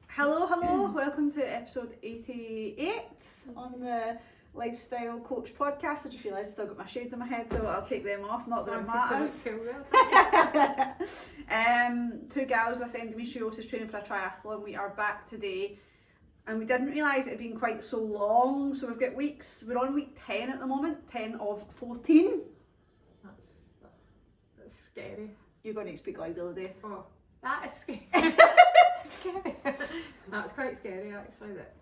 Hello, welcome to episode 88 on the Lifestyle Coach podcast. I just realised I still got my shades in my head, so I'll take them off, not that it matters. Two gals with endometriosis training for a triathlon. We are back today, and we didn't realise it had been quite so long, so we've got weeks, we're on week 10 at the moment, 10 of 14. That's scary. You're going to speak like the other day. Oh, that is scary. Scary. That's quite scary actually. That,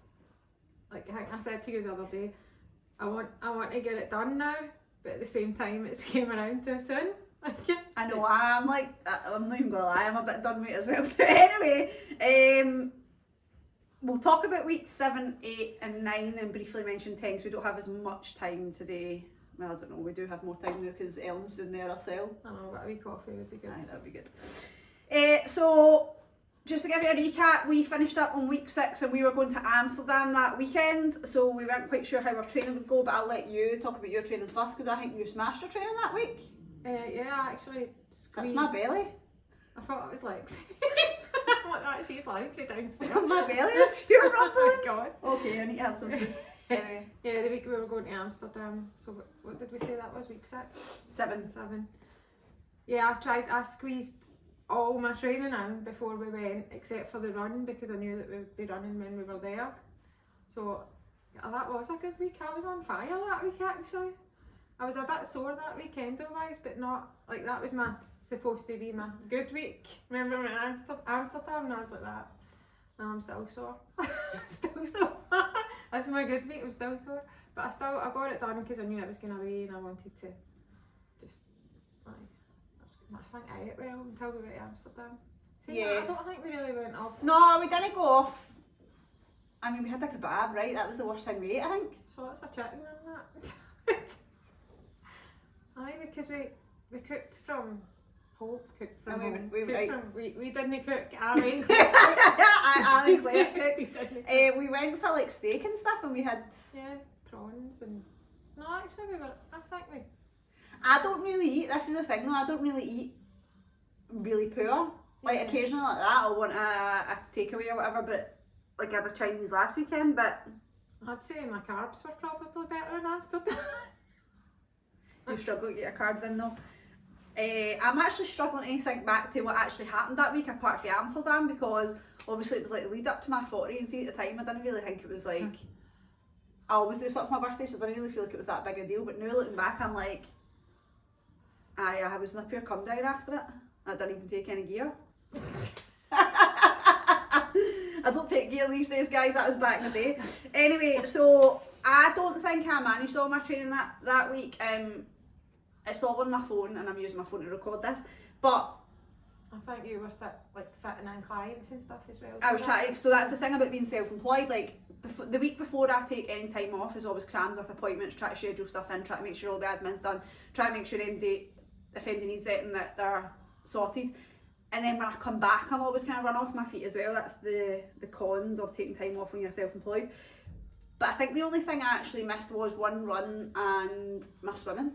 like I think I said to you the other day, I want to get it done now, but at the same time it's came around too soon. I know, I'm not even gonna lie, I'm a bit done with it as well. But anyway, we'll talk about week 7, 8 and 9 and briefly mention 10 because we don't have as much time today. Well, I don't know, we do have more time now because Ellen's in there herself. I know, but a wee coffee would be good. Aye, that'd be good. So, just to give you a recap, we finished up on week 6 and we were going to Amsterdam that weekend, so we weren't quite sure how our training would go, but I'll let you talk about your training first because I think you smashed your training that week. Yeah, I actually squeezed. That's my belly. I thought it was legs. Like, she's loudly downstairs. My belly is you're rumbling. Oh my god. Okay, I need to have some food. Anyway. Yeah, the week we were going to Amsterdam, so what did we say that was, week 6? 7. Yeah, I squeezed all my training in before we went, except for the run, because I knew that we'd be running when we were there. So that was a good week. I was on fire that week actually. I was a bit sore that weekend wise, but not, like that was supposed to be my good week. Remember when I went to Amsterdam and I was like that? No, I'm still sore. I'm still sore. That's my good week, I'm still sore. But I got it done because I knew it was going to be and I wanted to just, I think I ate well until we went to Amsterdam. See, yeah. I don't think we really went off. No, we didn't go off. I mean, we had a kebab, right? That was the worst thing we ate, I think. So lots of chicken in that. Aye, because we cooked from home, we didn't cook, I mean we went for like steak and stuff and we had prawns and I don't really eat, this is the thing though, I don't really eat really poor. Like occasionally like that I'll want a takeaway or whatever, but like I had a Chinese last weekend, but I'd say my carbs were probably better in Amsterdam. You struggle to get your carbs in though. I'm actually struggling to think back to what actually happened that week apart from Amsterdam, because obviously it was like the lead up to my 40 and see at the time I didn't really think it was like, I always do stuff for my birthday so I didn't really feel like it was that big a deal, but now looking back I'm like, I was in a pure come down after it. I didn't even take any gear. I don't take gear these days guys, that was back in the day. Anyway, so I don't think I managed all my training that week. It's all on my phone and I'm using my phone to record this, but I think you were fitting in clients and stuff as well. I was trying, so that's the thing about being self-employed, like the week before I take any time off is always crammed with appointments, try to schedule stuff in, try to make sure all the admin's done, try to make sure if MD needs it and that they're sorted. And then when I come back I'm always kind of run off my feet as well. That's the cons of taking time off when you're self-employed. But I think the only thing I actually missed was one run and my swimming.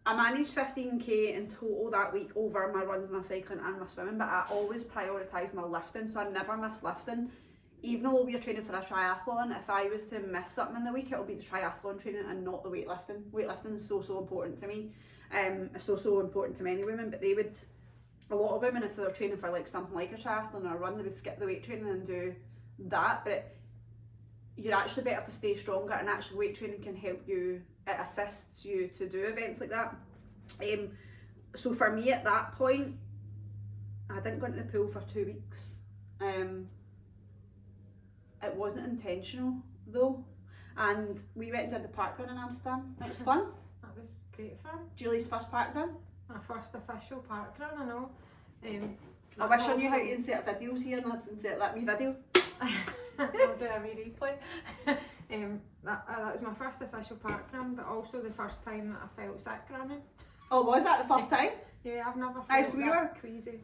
I managed 15k in total that week over my runs, my cycling and my swimming, but I always prioritise my lifting, so I never miss lifting. Even though we're training for a triathlon, if I was to miss something in the week, it'll be the triathlon training and not the weightlifting. Weightlifting is so important to me. It's so important to many women, but a lot of women, if they're training for like something like a triathlon or a run, they would skip the weight training and do that, but you're actually better to stay stronger, and actually weight training can help you, it assists you to do events like that. So for me at that point, I didn't go into the pool for 2 weeks. It wasn't intentional though, and we went and did the park run in Amsterdam. It was fun. That was great fun. Julie's first park run. My first official park run, I know. I wish I knew how to insert videos here and I'd insert that wee video. I'll do a wee replay. That was my first official park run, but also the first time that I felt sick running. Oh, was that the first time? Yeah, I've never felt that queasy.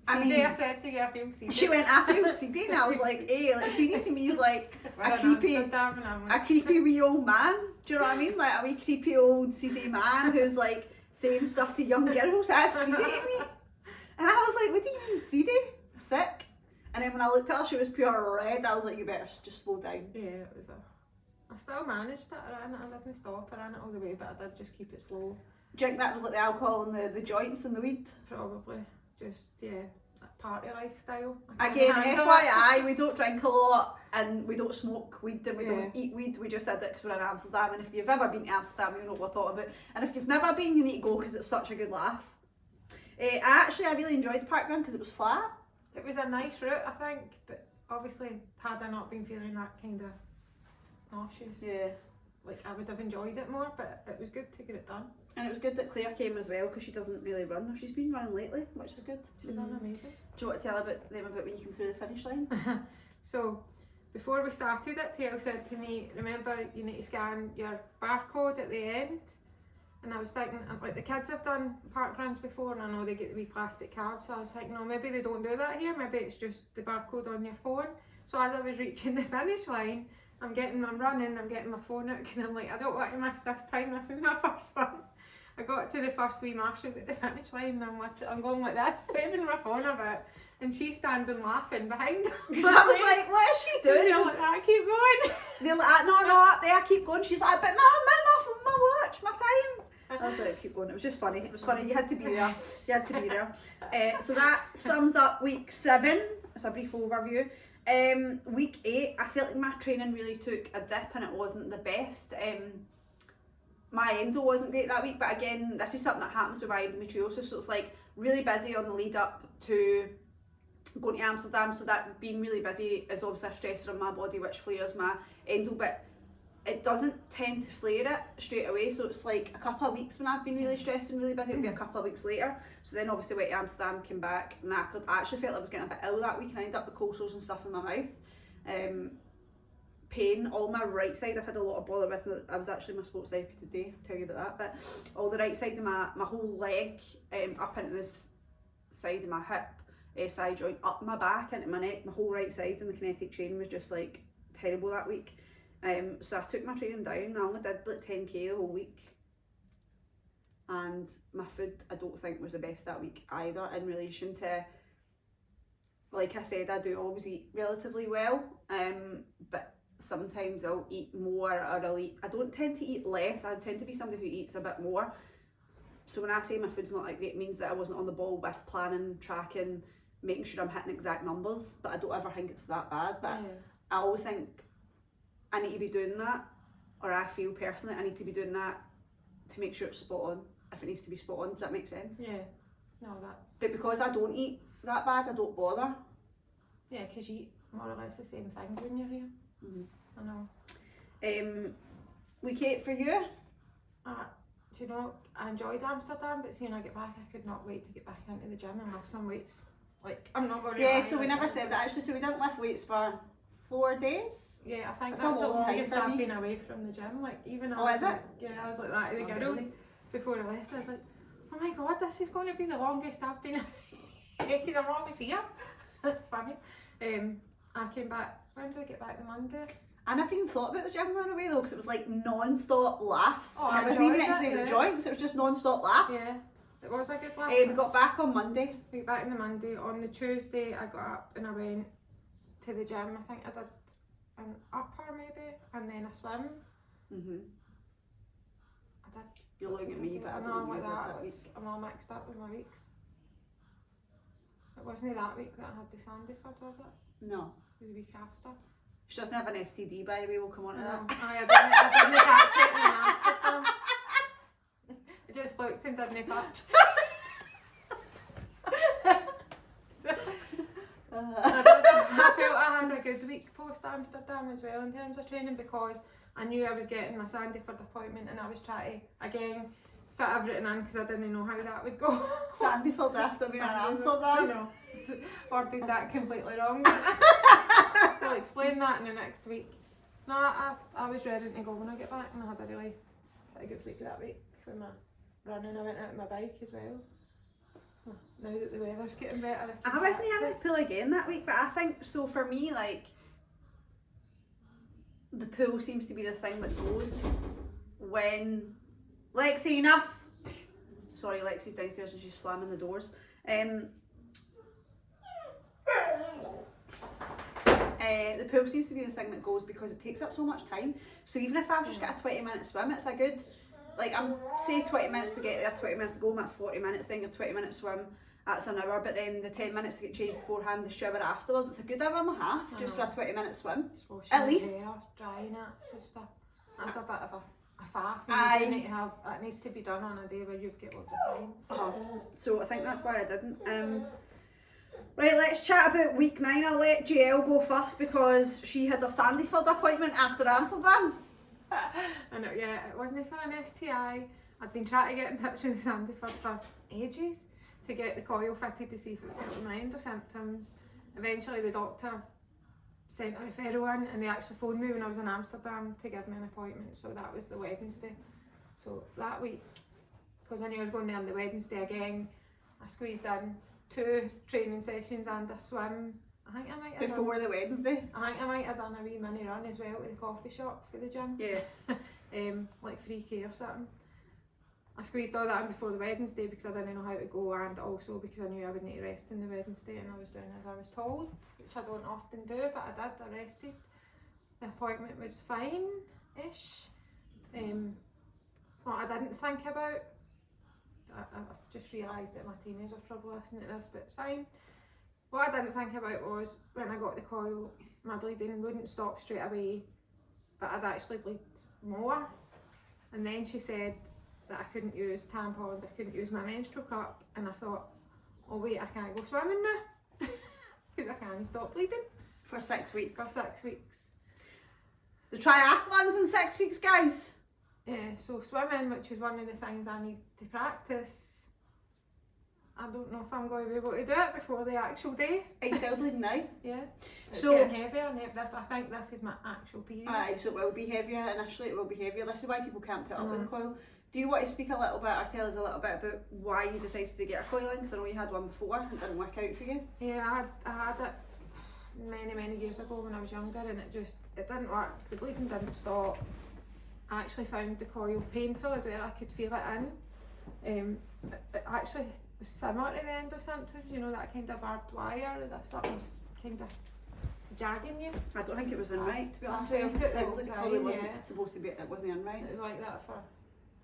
I said to you, I feel seedy. She went, I feel seedy, and I was like, hey, like seedy to me is like a creepy wee old man. Do you know what I mean? Like a wee creepy old seedy man who's like saying stuff to young girls. That's seedy to me. And I was like, what do you mean seedy? then when I looked at her, she was pure red. I was like, you better just slow down. Yeah, it was I still managed it. I didn't stop. I ran it all the way, but I did just keep it slow. Do you think that was like the alcohol and the joints and the weed? Probably. Just, party lifestyle. Again, FYI, we don't drink a lot and we don't smoke weed and we don't eat weed. We just did it because we're in Amsterdam, and if you've ever been to Amsterdam, you know what we're talking about. And if you've never been, you need to go because it's such a good laugh. I really enjoyed the park run because it was flat. It was a nice route, I think, but obviously had I not been feeling that kind of nauseous, like I would have enjoyed it more, but it was good to get it done. And it was good that Claire came as well because she doesn't really run. She's been running lately, which is good. She's done amazing. Do you want to tell them about when you came through the finish line? So, before we started it, TL said to me, remember you need to scan your barcode at the end. And I was thinking, like, the kids have done park runs before and I know they get the wee plastic cards, so I was thinking, no, maybe they don't do that here, maybe it's just the barcode on your phone. So as I was reaching the finish line, I'm getting my phone out because I'm like, I don't want to miss this time, this is my first one. I got to the first wee marshals at the finish line and I'm going like this, waving my phone about, and she's standing laughing behind her. Because I was like, what is she doing? They're like, I keep going. They're like, no, there, keep going. She's like, but my watch, my time. I was like, keep going. It was just funny. It was funny. You had to be there. So that sums up week 7. It's a brief overview. Week 8, I felt like my training really took a dip and it wasn't the best. My endo wasn't great that week, but again, this is something that happens with my endometriosis, so it's like really busy on the lead up to going to Amsterdam, so that being really busy is obviously a stressor on my body which flares my endo, but it doesn't tend to flare it straight away, so it's like a couple of weeks when I've been really stressed and really busy, it'll be a couple of weeks later. So then obviously went to Amsterdam, came back, knackered. I actually felt I was getting a bit ill that week and I ended up with cold sores and stuff in my mouth. Pain, all my right side I've had a lot of bother with. I was actually in my sports therapy today, I'll tell you about that, but all the right side of my whole leg, up into this side of my hip, side joint, up my back, into my neck, my whole right side, and the kinetic chain was just like terrible that week. So I took my training down. I only did like 10k the whole week, and my food I don't think was the best that week either, in relation to, like I said, I do always eat relatively well, but sometimes I'll eat more or I'll eat, I don't tend to eat less, I tend to be somebody who eats a bit more. So when I say my food's not that great, it means that I wasn't on the ball with planning, tracking, making sure I'm hitting exact numbers, but I don't ever think it's that bad. But I always think I need to be doing that, or I feel personally I need to be doing that to make sure it's spot on, if it needs to be spot on. Does that make sense? Yeah. No, that's... But because I don't eat that bad, I don't bother. Yeah, because you eat more or less the same things when you're here. I know. Week 8 for you? Do you know, I enjoyed Amsterdam, but seeing I get back, I could not wait to get back into the gym and lift some weights. Like, I'm not going to... Yeah, so we never said that actually, so we didn't lift weights for 4 days? Yeah, I think that's the longest I've been away from the gym. Like, even I was like, yeah, I was like that to the girls before I left. I was like, oh my god, this is going to be the longest I've been away because I'm always here. That's funny. I came back, when did I get back? The Monday? I never even thought about the gym on the way though, because it was like non-stop laughs. Oh, and it wasn't even anything with the joints, it was just non-stop laughs. Yeah, it was a good laugh. We got back on Monday. We got back on the Monday. On the Tuesday, I got up and I went to the gym. I think I did an upper maybe, and then a swim. I did. You're looking at me, but I don't know what that week. I'm all mixed up with my weeks. It wasn't that week that I had the Sandyford, was it? No. The week after. She doesn't have an STD, by the way, we'll come on to that. I didn't catch it in Amsterdam. I just looked and didn't catch. I felt I had a good week post Amsterdam as well in terms of training, because I knew I was getting my Sandyford appointment and I was trying to, again, fit everything in because I didn't know how that would go. Sandyford after being in Amsterdam. I know. Or did that completely wrong. I'll explain that in the next week. No, I was ready to go when I get back, and I had a really pretty good week that week with my running. I went out on my bike as well. Now that the weather's getting better, I wasn't in the pool again that week, but I think, so for me, like, the pool seems to be the thing that goes when Lexi, enough. Sorry, Lexi's downstairs and she's slamming the doors. The pool seems to be the thing that goes because it takes up so much time. So even if I've just got a 20-minute swim, it's a good, like I'm say 20 minutes to get there, 20 minutes to go, that's 40 minutes, then your 20-minute swim, that's an hour, but then the 10 minutes to get changed beforehand, the shower afterwards, it's a good hour and a half just for a 20-minute swim. At least. Hair, drying it, it's just that's a bit of a faff. You need to have, it needs to be done on a day where you've got lots of time. So I think that's why I didn't. Right, let's chat about week 9. I'll let JL go first because she had a Sandyford appointment after Amsterdam. And yeah, it wasn't for an STI. I'd been trying to get in touch with Sandyford for ages to get the coil fitted to see if it would help with my endo symptoms. Eventually the doctor sent a referral in and they actually phoned me when I was in Amsterdam to give me an appointment, so that was the Wednesday. So that week, because I knew I was going there on the Wednesday again, I squeezed in 2 training sessions and a swim. I think I might have Before the Wednesday? I think I might have done a wee mini run as well at the coffee shop for the gym. Yeah. Like 3k or something. I squeezed all that in before the Wednesday because I didn't know how to go, and also because I knew I would need to rest on the Wednesday, and I was doing as I was told, which I don't often do, but I did. I rested. The appointment was fine-ish. What I didn't think about, I just realised that my teenagers probably listening to this, but it's fine. What I didn't think about was when I got the coil, my bleeding wouldn't stop straight away, but I'd actually bleed more. And then she said that I couldn't use tampons, I couldn't use my menstrual cup, and I thought, oh wait, I can't go swimming now because I can't stop bleeding. For 6 weeks. For 6 weeks. The triathlon's in 6 weeks, guys. Yeah, so swimming, which is one of the things I need to practice, I don't know if I'm going to be able to do it before the actual day. Are you still bleeding now? Yeah. It's So getting heavier, and I think this is my actual period. Aye, so it will be heavier. Initially it will be heavier. This is why people can't put up with the coil. Do you want to speak a little bit or tell us a little bit about why you decided to get a coil in? Because I know you had one before and it didn't work out for you. Yeah, I had it many years ago when I was younger, and it didn't work. The bleeding didn't stop. I actually found the coil painful as well. I could feel it in. It actually was similar to the endo symptoms, you know, that kind of barbed wire, as if something's kind of jagging you. I don't think it was in right, to be honest I with you. felt It it sounds like it probably all the time, wasn't supposed to be, it wasn't in right. It was like that for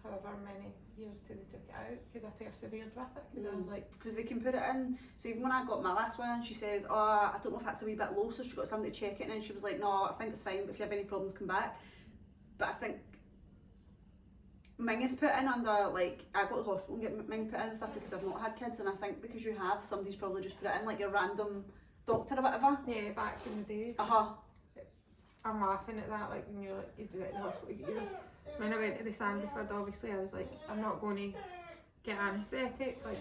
however many years till they took it out, because I persevered with it, because I was like... Because they can put it in, so even when I got my last one in, she says, oh, I don't know if that's a wee bit low, so she got somebody to check it, and then she was like, no, I think it's fine, but if you have any problems, come back. But I think mine is put in under, like, I go to the hospital and get mine put in and stuff because I've not had kids, and I think because you have, somebody's probably just put it in, like your random doctor or whatever. Yeah, back in the day. I'm laughing at that, like when you're like, you do it in the hospital, you get yours. So when I went to the Sandyford, obviously I was like, I'm not going to get anaesthetic, like,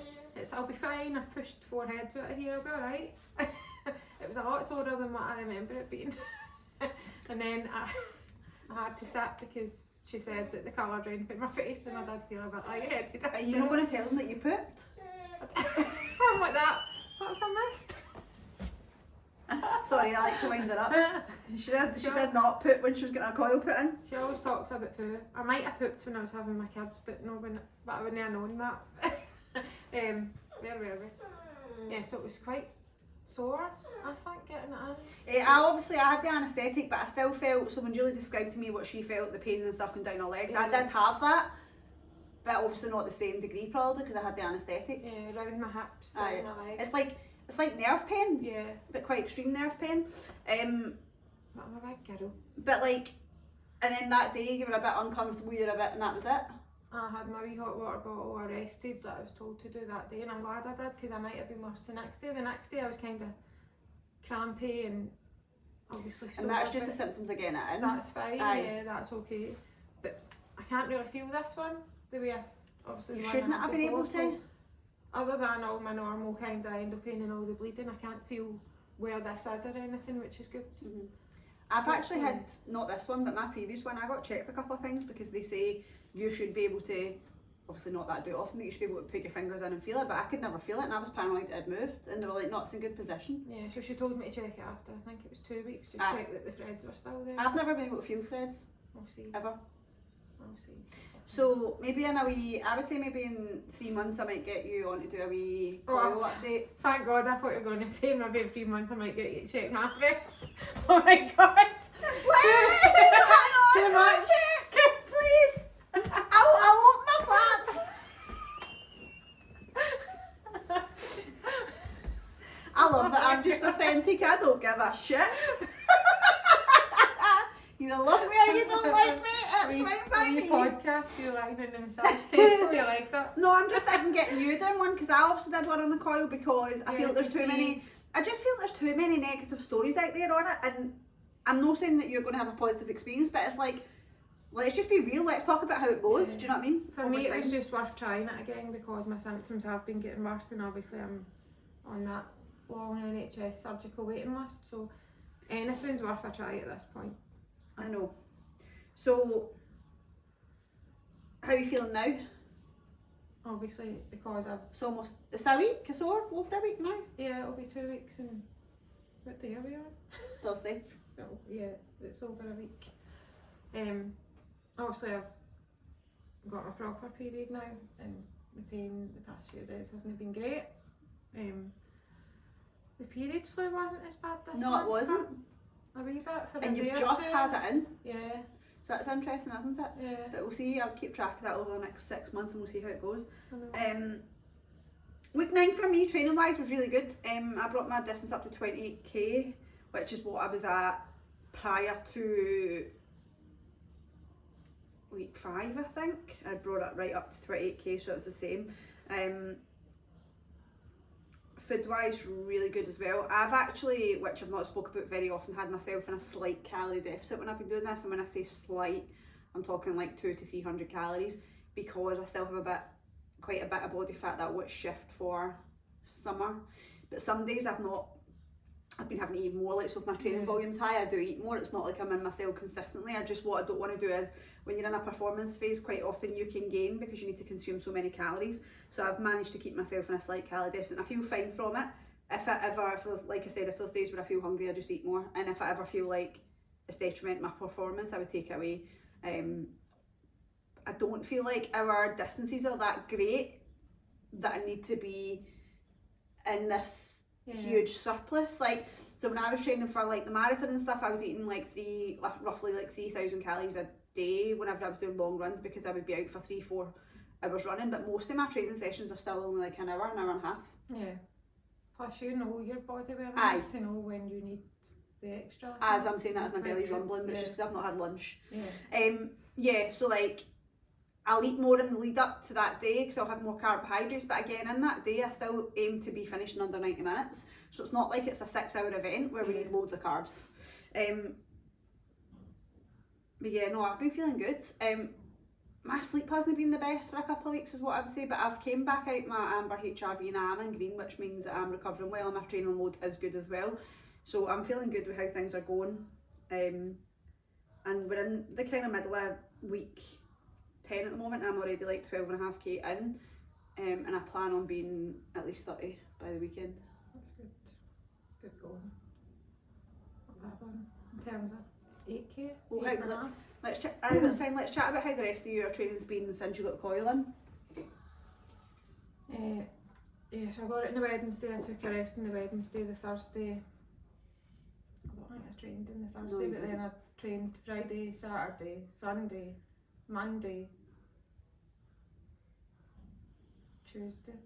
I'll be fine, I've pushed 4 heads out of here, I'll be alright. It was a lot sore than what I remember it being. And then I had to sit because she said that the colour drained from my face, and I did feel a bit lightheaded. Are you not going to tell them that you pooped? I'm like that, what have I missed? Sorry, I like to wind it up. She did not poop when she was getting a coil put in. She always talks about poo. I might have pooped when I was having my kids, but I wouldn't have known that. Where were we? Yeah, so it was quite sore, I think, getting it in. I had the anaesthetic, but I still felt, so when Julie described to me what she felt, the pain and stuff going down her legs, I did have that, but obviously not the same degree probably because I had the anaesthetic. Yeah, round my hips, down my legs. It's like nerve pain, yeah, but quite extreme nerve pain. But I'm a big girl. But like, and then that day you were a bit uncomfortable, you were a bit, and that was it. I had my wee hot water bottle arrested that I was told to do that day, and I'm glad I did because I might have been worse the next day. The next day I was kind of crampy and obviously sore. And that's just the symptoms of getting it in. That's fine, Aye. yeah, that's okay. But I can't really feel this one the way I obviously. You the one shouldn't I had have been before, able to. Other than all my normal kind of endo pain and all the bleeding, I can't feel where this is or anything, which is good. Mm-hmm. I've actually had, not this one, but my previous one, I got checked a couple of things because they say you should be able to, obviously not that I do it often, but you should be able to put your fingers in and feel it, but I could never feel it, and I was paranoid it had moved, and they were like, no, it's in good position. Yeah, so she told me to check it after, I think it was 2 weeks, just check that the threads were still there. I've never been able to feel threads, We'll see. ever. I'll see. So maybe in a wee, I would say maybe in 3 months I might get you on to do a wee coil update. Thank God, I thought you were going to say maybe in 3 months I might get you to check my threads. Oh my God. Too much. Check, please. I'll open my flats. I love that I'm just authentic, I don't give a shit. You either love me or you don't like me, it's fine by me. Podcast, you lying in the massage table, you like that? No, I'm just thinking getting you doing one because I obviously did one on the coil because I feel there's too many. I just feel there's too many negative stories out there on it, and I'm not saying that you're going to have a positive experience, but it's like, let's just be real. Let's talk about how it goes. Do you know what I mean? For me, it was just worth trying it again because my symptoms have been getting worse, and obviously I'm on that long NHS surgical waiting list. So anything's worth a try at this point. I know. So, how are you feeling now? Obviously, because It's a week, it's over a week now. Yeah, it'll be 2 weeks and what day are we on? Thursday. Oh, yeah, it's over a week. Obviously I've got my proper period now and the pain the past few days hasn't been great. The period flu wasn't as bad this month. No, it wasn't. A wee bit for a And day you've or just two. had it in. Yeah. So that's interesting, isn't it? Yeah. But we'll see, I'll keep track of that over the next 6 months and we'll see how it goes. I know. Week 9 for me, training wise, was really good. I brought my distance up to 28k, which is what I was at prior to week 5, I think. I brought it right up to 28k, so it was the same. Food wise, really good as well. I've actually, which I've not spoke about very often, had myself in a slight calorie deficit when I've been doing this, and when I say slight, I'm talking like 200 to 300 calories, because I still have quite a bit of body fat that would shift for summer. But some days I've been having to eat more, like, so if my training volume's high, I do eat more. It's not like I'm in my cell consistently. What I don't want to do is, when you're in a performance phase, quite often you can gain because you need to consume so many calories. So I've managed to keep myself in a slight calorie deficit and I feel fine from it. If there's days where I feel hungry, I just eat more. And if I ever feel like it's detrimenting my performance, I would take it away. I don't feel like our distances are that great that I need to be in this huge surplus. Like, so when I was training for like the marathon and stuff, I was eating like roughly 3,000 calories a day whenever I was doing long runs, because I would be out for 3-4 hours running. But most of my training sessions are still only like an hour and a half. Yeah. Plus you know your body well enough to know when you need the extra. As I'm saying that as my belly's rumbling, but it's just because I've not had lunch. Yeah. So like, I'll eat more in the lead up to that day because I'll have more carbohydrates, but again in that day I still aim to be finished in under 90 minutes, so it's not like it's a 6-hour event where we need loads of carbs. But yeah, no, I've been feeling good. My sleep hasn't been the best for a couple of weeks is what I would say, but I've came back out my amber HRV and I am in green, which means that I'm recovering well and my training load is good as well, so I'm feeling good with how things are going. And we're in the kind of middle of week 10 at the moment. I'm already like 12.5k in, and I plan on being at least 30 by the weekend. That's good. Good going. Not bad one. In terms of 8k? Well, let's chat. That's fine. Let's chat about how the rest of your training's been since you got coil in. So I got it on the Wednesday. I took a rest on the Wednesday. The Thursday, I don't think I trained on the Thursday, but then I trained Friday, Saturday, Sunday, Monday, Tuesday.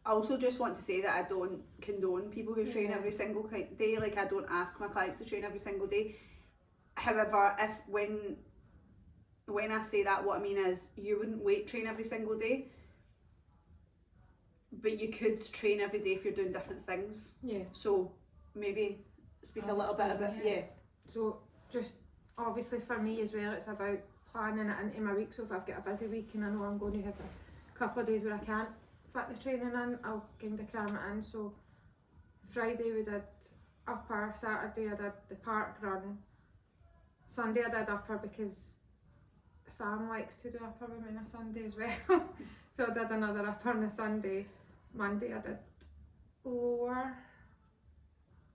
I also just want to say that I don't condone people who train every single day. Like, I don't ask my clients to train every single day. However, when I say that, what I mean is you wouldn't weight train every single day, but you could train every day if you're doing different things. Yeah. So maybe speak a little bit about So just obviously for me as well, it's about planning it into my week. So if I've got a busy week and I know I'm going to have a couple of days where I can't fit the training in, I'll kind of cram it in. So Friday we did upper, Saturday I did the park run, Sunday I did upper because Sam likes to do upper with me on a Sunday as well. So I did another upper on a Sunday. Monday I did lower.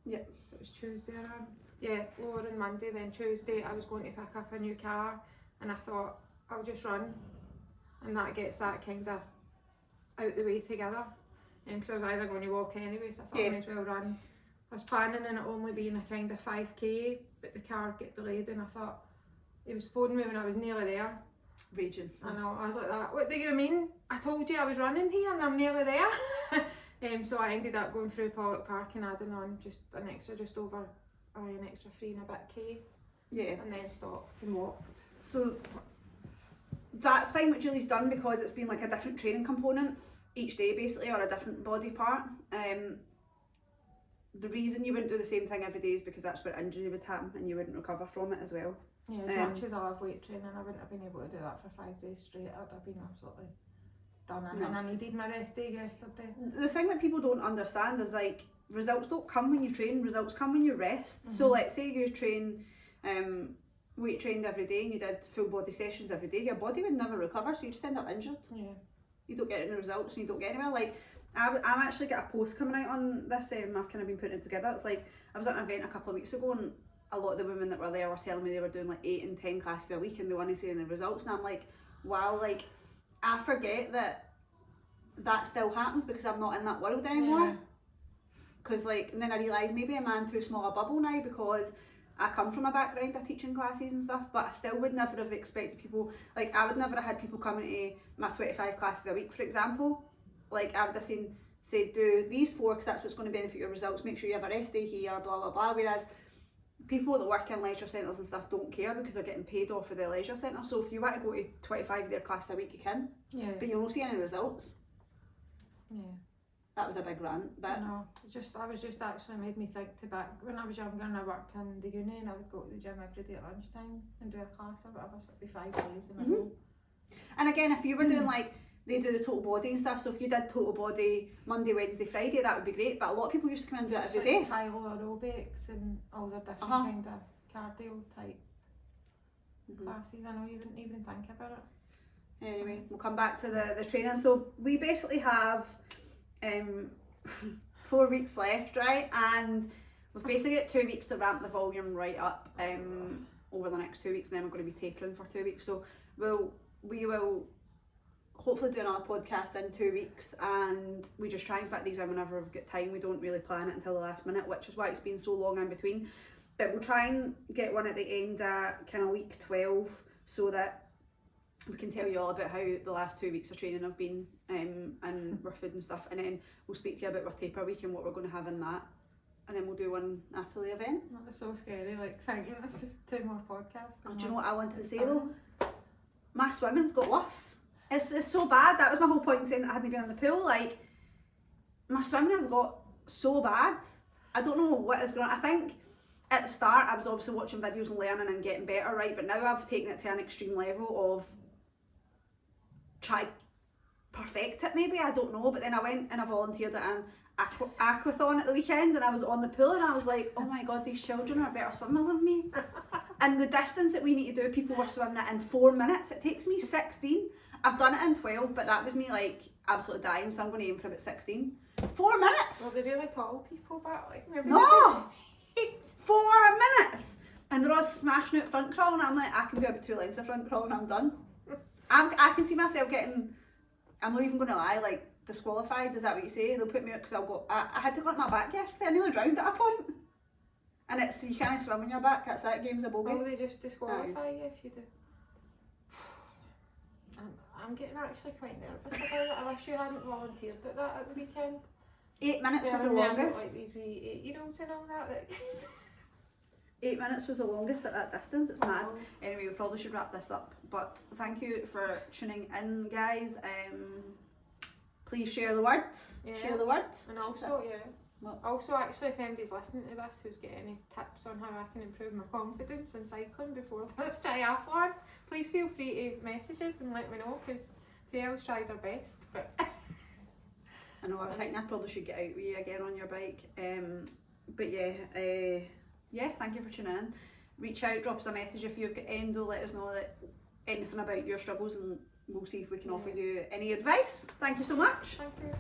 Yeah. It was Tuesday around. Yeah, lower on Monday. Then Tuesday I was going to pick up a new car and I thought I'll just run, and that gets that kind of out the way together. Because I was either going to walk anyway, so I thought I might as well run. I was planning on it only being a kind of 5k, but the car got delayed, and I thought, he was phoning me when I was nearly there. Raging. I know, I was like that. What do you mean? I told you I was running here and I'm nearly there. So I ended up going through Pollock Park and adding on just an extra 3 and a bit k. Yeah. And then stopped and walked. So that's fine what Julie's done, because it's been like a different training component each day basically, or a different body part. The reason you wouldn't do the same thing every day is because that's where injury would happen and you wouldn't recover from it as well. Yeah, as much as I love weight training, I wouldn't have been able to do that for 5 days straight. I'd have been absolutely done in, and I needed my rest day yesterday. The thing that people don't understand is like, results don't come when you train, results come when you rest. So let's say you train, weight trained every day and you did full body sessions every day, your body would never recover, so you just end up injured. Yeah. You don't get any results and you don't get anywhere. Like, I'm actually got a post coming out on this, I've kind of been putting it together. It's like, I was at an event a couple of weeks ago and a lot of the women that were there were telling me they were doing like 8 and 10 classes a week and they weren't seeing the results, and I'm like, wow, like, I forget that still happens because I'm not in that world anymore. Because like, and then I realise maybe I'm in too small a bubble now, because I come from a background of teaching classes and stuff, but I still would never have expected people, like I would never have had people coming to my 25 classes a week, for example. Like I would have said do these 4 because that's what's going to benefit your results, make sure you have a rest day here, blah blah blah. Whereas people that work in leisure centres and stuff don't care because they're getting paid off of the leisure centre. So if you want to go to 25 of their classes a week, you can, but you'll not see any results. That was a big rant, but no, I was just actually made me think to back when I was younger and I worked in the uni and I would go to the gym every day at lunchtime and do a class or whatever, so it'd be 5 days in a row. And again, if you were doing like, they do the total body and stuff, so if you did total body Monday, Wednesday, Friday, that would be great, but a lot of people used to come in and do it every day. High-low aerobics and all the different kind of cardio type classes. I know you wouldn't even think about it. Anyway, we'll come back to the training. So we basically have 4 weeks left, right? And we've basically got 2 weeks to ramp the volume right up over the next 2 weeks, and then we're going to be tapering for 2 weeks. So we will hopefully do another podcast in 2 weeks, and we just try and fit these in whenever we've got time. We don't really plan it until the last minute, which is why it's been so long in between. But we'll try and get one at the end of kind of week 12, so that we can tell you all about how the last 2 weeks of training have been, and our food and stuff, and then we'll speak to you about our taper week and what we're going to have in that, and then we'll do one after the event. That was so scary, like thinking it's just 2 more podcasts. Do you know what I wanted to say though? My swimming's got worse. It's so bad. That was my whole point in saying that I hadn't been in the pool. Like, my swimming has got so bad. I don't know what is going on. I think at the start I was obviously watching videos and learning and getting better, right? But now I've taken it to an extreme level of try perfect it maybe, I don't know. But then I went and I volunteered at an aquathon at the weekend, and I was on the pool and I was like, oh my god, these children are better swimmers than me. And the distance that we need to do, people were swimming it in 4 minutes. It takes me 16. I've done it in 12, but that was me like absolutely dying, so I'm going to aim for about 16. 4 minutes! Well, they're really tall people, but like maybe no! 4 minutes! And they're all smashing out front crawl, and I'm like, I can do about 2 lengths of front crawl and I'm done. I can see myself getting, I'm not even going to lie, like disqualified, is that what you say? They'll put me out because I had to go on my back yesterday, I nearly drowned at a point. And it's, you can't swim on your back, that's that, game's a bogey. Oh, they just disqualify you if you do. I'm getting actually quite nervous about it. I wish you hadn't volunteered at that at the weekend. 8 minutes was the longest. Like these wee 8-year-olds and all that. 8 minutes was the longest at that distance, it's mad. Anyway, we probably should wrap this up, but thank you for tuning in, guys. Please share the word. Share the word. And also, also actually, if anybody's listening to this who's got any tips on how I can improve my confidence in cycling before this triathlon, please feel free to message us and let me know, because TL's tried her best, but I know, I was thinking I probably should get out with you again on your bike. But yeah, thank you for tuning in. Reach out, drop us a message if you've got endo, let us know that anything about your struggles, and we'll see if we can offer you any advice. Thank you so much. Thank you.